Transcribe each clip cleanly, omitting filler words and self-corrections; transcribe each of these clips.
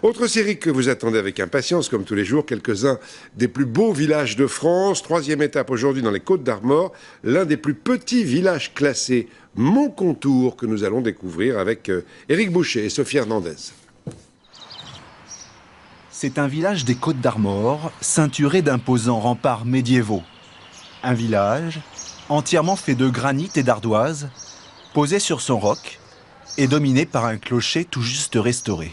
Autre série que vous attendez avec impatience, comme tous les jours, quelques-uns des plus beaux villages de France. Troisième étape aujourd'hui dans les Côtes-d'Armor, l'un des plus petits villages classés, Moncontour, que nous allons découvrir avec Éric Boucher et Sophie Hernandez. C'est un village des Côtes-d'Armor, ceinturé d'imposants remparts médiévaux. Un village entièrement fait de granit et d'ardoise, posé sur son roc et dominé par un clocher tout juste restauré.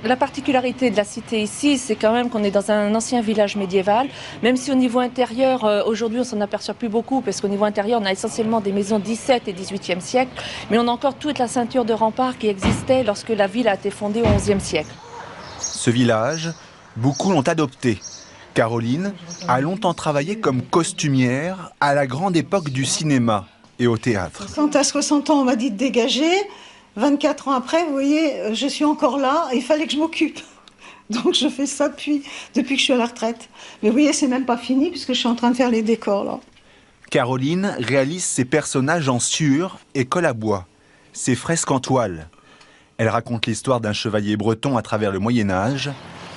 La particularité de la cité ici, c'est quand même qu'on est dans un ancien village médiéval, même si au niveau intérieur, aujourd'hui on s'en aperçoit plus beaucoup, parce qu'au niveau intérieur on a essentiellement des maisons 17 et 18e siècle, mais on a encore toute la ceinture de remparts qui existait lorsque la ville a été fondée au 11e siècle. Ce village, beaucoup l'ont adopté. Caroline a longtemps travaillé comme costumière à la grande époque du cinéma et au théâtre. Quand à 60 ans on m'a dit de dégager, 24 ans après, vous voyez, je suis encore là, il fallait que je m'occupe. Donc je fais ça depuis que je suis à la retraite. Mais vous voyez, c'est même pas fini puisque je suis en train de faire les décors là. Caroline réalise ses personnages en sciure et colle à bois, ses fresques en toile. Elle raconte l'histoire d'un chevalier breton à travers le Moyen-Âge.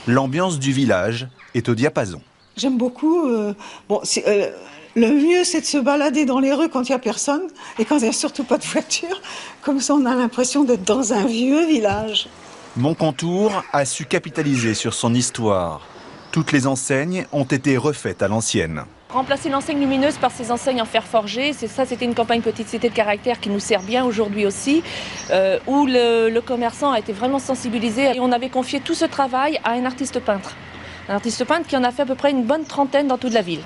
L'ambiance du village est au diapason. J'aime beaucoup. Le mieux, c'est de se balader dans les rues quand il n'y a personne et quand il n'y a surtout pas de voiture. Comme ça, on a l'impression d'être dans un vieux village. Moncontour a su capitaliser sur son histoire. Toutes les enseignes ont été refaites à l'ancienne. Remplacer l'enseigne lumineuse par ces enseignes en fer forgé, c'était une campagne petite cité de caractère qui nous sert bien aujourd'hui aussi, où le commerçant a été vraiment sensibilisé et on avait confié tout ce travail à un artiste peintre. Un artiste peintre qui en a fait à peu près une bonne trentaine dans toute la ville.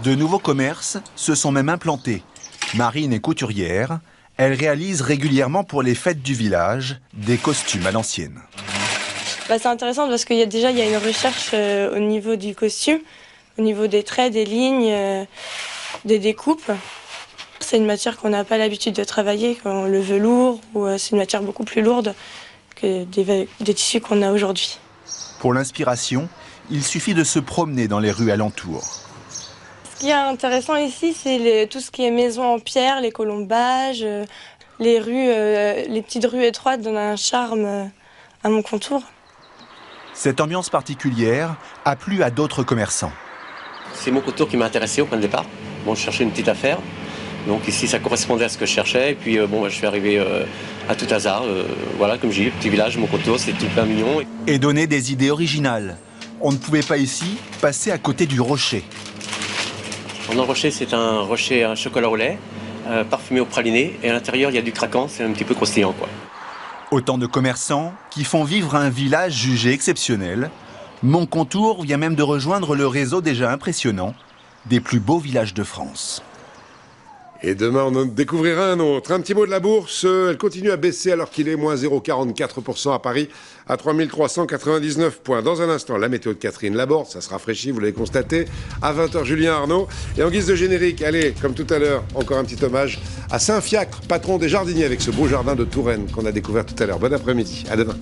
De nouveaux commerces se sont même implantés. Marine est couturière. Elle réalise régulièrement pour les fêtes du village des costumes à l'ancienne. C'est intéressant parce qu'il y a une recherche au niveau du costume, au niveau des traits, des lignes, des découpes. C'est une matière qu'on n'a pas l'habitude de travailler, comme le velours, ou c'est une matière beaucoup plus lourde que des tissus qu'on a aujourd'hui. Pour l'inspiration, il suffit de se promener dans les rues alentours. Ce qui est intéressant ici, c'est tout ce qui est maison en pierre, les colombages, les rues, les petites rues étroites donnent un charme à Moncontour. Cette ambiance particulière a plu à d'autres commerçants. C'est Moncontour qui m'a intéressé au point de départ. Bon, je cherchais une petite affaire, donc ici ça correspondait à ce que je cherchais. Et puis je suis arrivé à tout hasard. Voilà, comme j'ai dit, petit village, Moncontour, c'est tout plein mignon. Et donner des idées originales. On ne pouvait pas ici passer à côté du rocher. Le rocher, c'est un rocher à chocolat au lait, parfumé au praliné, et à l'intérieur, il y a du craquant, c'est un petit peu croustillant, quoi. Autant de commerçants qui font vivre un village jugé exceptionnel. Moncontour vient même de rejoindre le réseau déjà impressionnant des plus beaux villages de France. Et demain, on en découvrira un autre. Un petit mot de la bourse. Elle continue à baisser alors qu'il est moins 0,44% à Paris, à 3399 points. Dans un instant, la météo de Catherine Laborde, ça se rafraîchit, vous l'avez constaté. À 20h, Julien Arnaud. Et en guise de générique, allez, comme tout à l'heure, encore un petit hommage à Saint-Fiacre, patron des jardiniers, avec ce beau jardin de Touraine qu'on a découvert tout à l'heure. Bon après-midi. À demain.